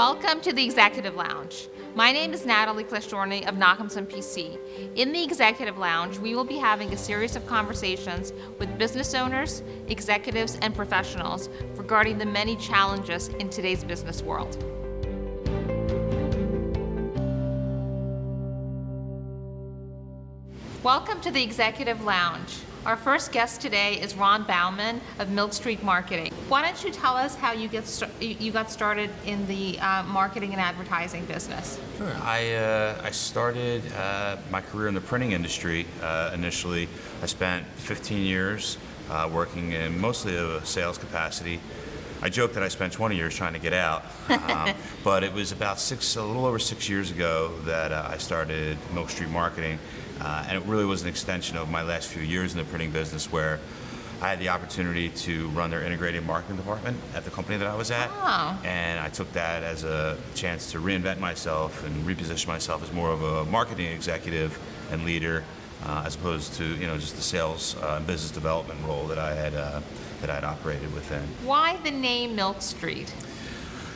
Welcome to the Executive Lounge. My name is Natalie Klyashtorny of Knockhamson PC. In the Executive Lounge, we will be having a series of conversations with business owners, executives, and professionals regarding the many challenges in today's business world. Welcome to the Executive Lounge. Our first guest today is Ron Bauman of Milk Street Marketing. Why don't you tell us how you got started in the marketing and advertising business? Sure. I started my career in the printing industry. Initially, I spent 15 years working in mostly a sales capacity. I joke that I spent 20 years trying to get out, but it was about a little over 6 years ago that I started Milk Street Marketing. And it really was an extension of my last few years in the printing business, where I had the opportunity to run their integrated marketing department at the company that I was at. Oh. And I took that as a chance to reinvent myself and reposition myself as more of a marketing executive and leader, as opposed to just the sales and business development role that I had operated within. Why the name Milk Street?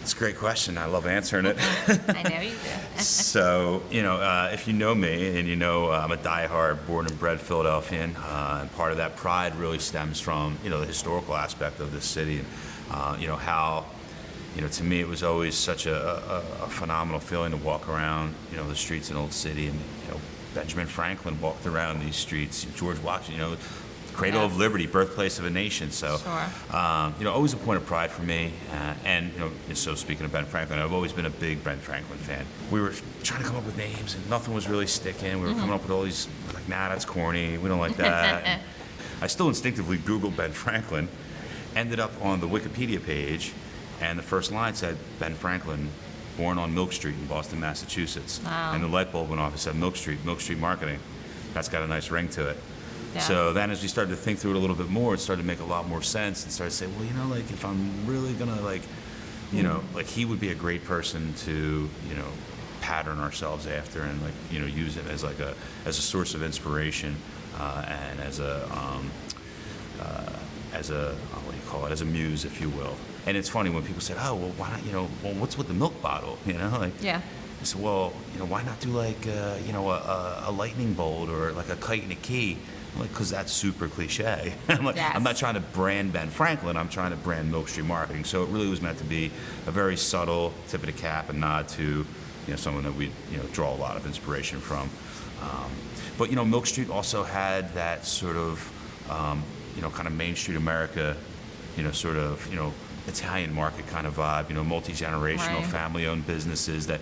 It's a great question. I love answering it. I know you do. So, if you know me and I'm a diehard born and bred Philadelphian, and part of that pride really stems from, the historical aspect of this city, and, how, to me it was always such a phenomenal feeling to walk around, the streets in Old City, and, Benjamin Franklin walked around these streets, George Washington, Cradle of Liberty, birthplace of a nation. So, Sure. Always a point of pride for me. And so speaking of Ben Franklin, I've always been a big Ben Franklin fan. We were trying to come up with names, and nothing was really sticking. We were coming up with all these, that's corny. We don't like that. And I still instinctively Googled Ben Franklin, ended up on the Wikipedia page, and the first line said, Ben Franklin, born on Milk Street in Boston, Massachusetts. Wow. And the light bulb went off. It said Milk Street Marketing. That's got a nice ring to it. Yeah. So then as we started to think through it a little bit more, it started to make a lot more sense, and started to say, well, if I'm really gonna he would be a great person to, pattern ourselves after, and use it as a source of inspiration, and as a as a muse, if you will. And it's funny when people say, oh, well, why not, what's with the milk bottle, Yeah. I said, well, why not do a lightning bolt or like a kite and a key? I'm like, because that's super cliche. I'm like, Yes. I'm not trying to brand Ben Franklin. I'm trying to brand Milk Street Marketing. So it really was meant to be a very subtle tip of the cap and nod to, someone that we, draw a lot of inspiration from. But Milk Street also had that sort of, kind of Main Street America, sort of, Italian market kind of vibe, multi-generational, Right. family-owned businesses that,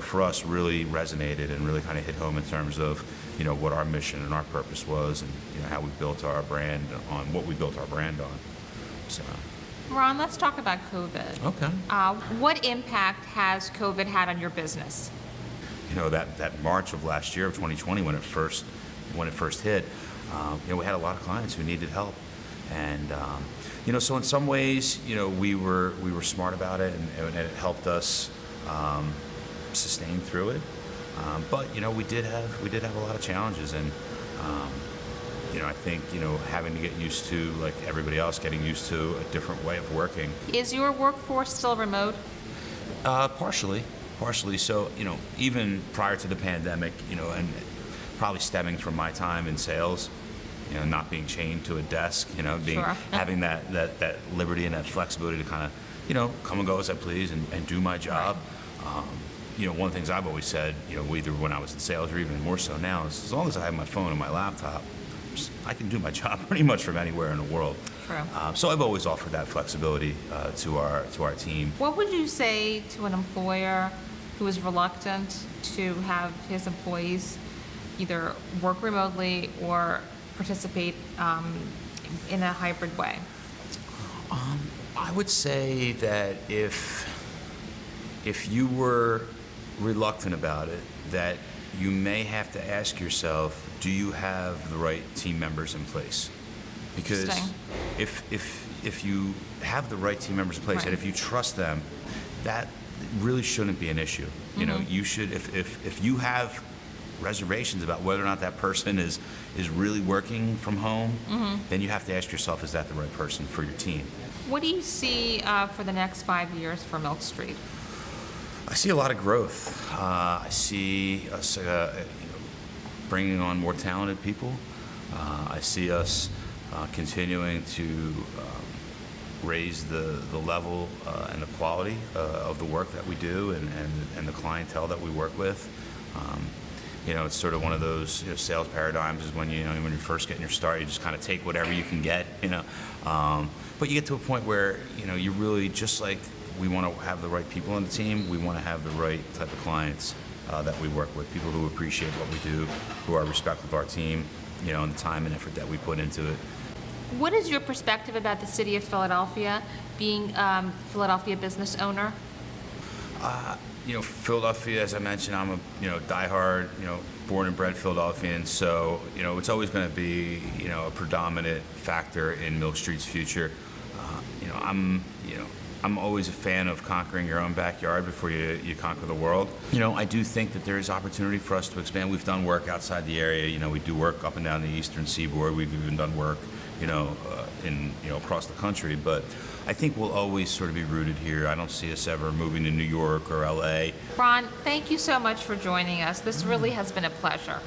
for us really resonated and really kind of hit home in terms of, what our mission and our purpose was, and, how we built our brand on, what we built our brand on. So. Ron, let's talk about COVID. Okay. What impact has COVID had on your business? That March of last year, of 2020, when it first hit, we had a lot of clients who needed help. And, so in some ways, we were smart about it, and it helped us sustain through it. But we did have a lot of challenges, and I think having to get used to, like everybody else, getting used to a different way of working. Is your workforce still remote? Partially. So even prior to the pandemic, and probably stemming from my time in sales, not being chained to a desk, Sure. having that liberty and that flexibility to kind of, come and go as I please and do my job. Right. One of the things I've always said, either when I was in sales or even more so now, is as long as I have my phone and my laptop, I can do my job pretty much from anywhere in the world. True. So I've always offered that flexibility to our team. What would you say to an employer who is reluctant to have his employees either work remotely or participate in a hybrid way? I would say that if you were reluctant about it, that you may have to ask yourself, do you have the right team members in place? Because if you have the right team members in place, Right. and if you trust them, that really shouldn't be an issue. You should, if you have reservations about whether or not that person is really working from home, then you have to ask yourself, is that the right person for your team? What do you see for the next 5 years for Milk Street? I see a lot of growth. I see us bringing on more talented people. I see us continuing to raise the level and the quality of the work that we do and the clientele that we work with. It's sort of one of those sales paradigms is when when you're first getting your start, you just kind of take whatever you can get, but you get to a point where you really, just like we want to have the right people on the team, we want to have the right type of clients that we work with, people who appreciate what we do, who are respectful of our team, and the time and effort that we put into it. What is your perspective about the city of Philadelphia, being Philadelphia business owner? Philadelphia, as I mentioned, I'm a diehard, born and bred Philadelphian, so it's always going to be a predominant factor in Milk Street's future. I'm always a fan of conquering your own backyard before you conquer the world. I do think that there is opportunity for us to expand. We've done work outside the area. We do work up and down the eastern seaboard. We've even done work, across the country. But I think we'll always sort of be rooted here. I don't see us ever moving to New York or LA. Ron, thank you so much for joining us. This really has been a pleasure.